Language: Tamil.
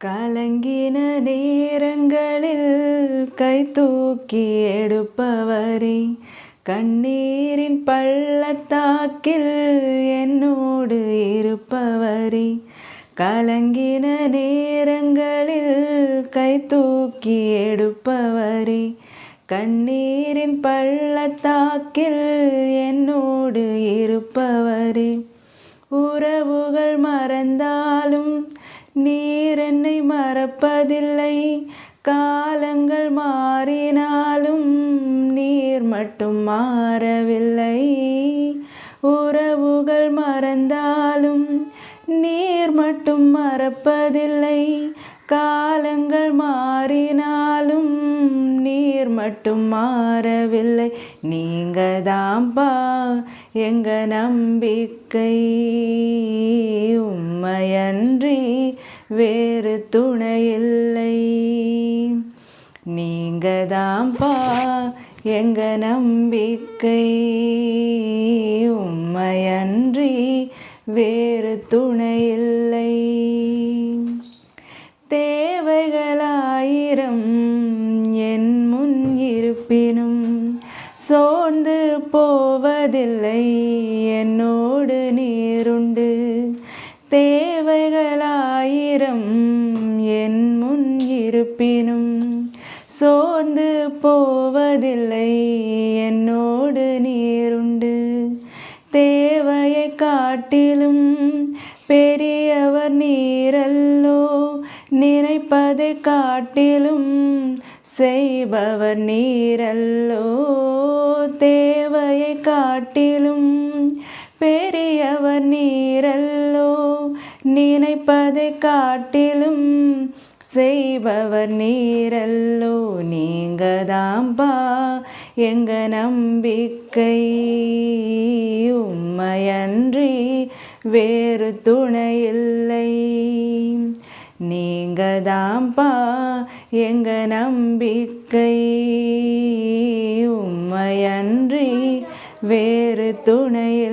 கலங்கின நேரங்களில் கை தூக்கி எடுப்பவரே, கண்ணீரின் பள்ளத்தாக்கில் என்னோடு இருப்பவரே. கலங்கின நேரங்களில் கை தூக்கி எடுப்பவரே, கண்ணீரின் பள்ளத்தாக்கில் என்னோடு இருப்பவரே. உறவுகள் மறந்தாலும் நீர் என்னை மறப்பதில்லை, காலங்கள் மாறினாலும் நீர் மட்டும் மாறவில்லை. உறவுகள் மறந்தாலும் நீர் மட்டும் மறப்பதில்லை, காலங்கள் மாறினாலும் நீர் மட்டும் மாறவில்லை. நீங்க தான்பா எங்க நம்பிக்கை, உம்மையன்றி வேறு துணையில்லை. நீங்க தான்பா எங்க நம்பிக்கை, உம்மையன்றி வேறு துணையில்லை. தேவைகளாயிரம் என் முன் இருப்பினும் சோர்ந்து போவதில்லை, என்னோடு நீருண்டு. தேவைகளாயிரம் என் முன் இருப்பினும் சோர்ந்து போவதில்லை, என்னோடு நீருண்டு. தேவையை காட்டிலும் பெரியவர் நீரல்லோ, நினைப்பதை காட்டிலும் செய்பவர் நீரல்லோ. தேவையை காட்டிலும் பெரியவர் நீரல்லோ, நினைப்பதை காட்டிலும் செய்பவர் நீரல்லோ. நீங்க தான்பா எங்க நம்பிக்கை, உம்மையன்றி வேறு துணையில்லை. நீங்க தான்பா எங்க நம்பிக்கை, உம்மையன்றி வேறு துணையில்லை.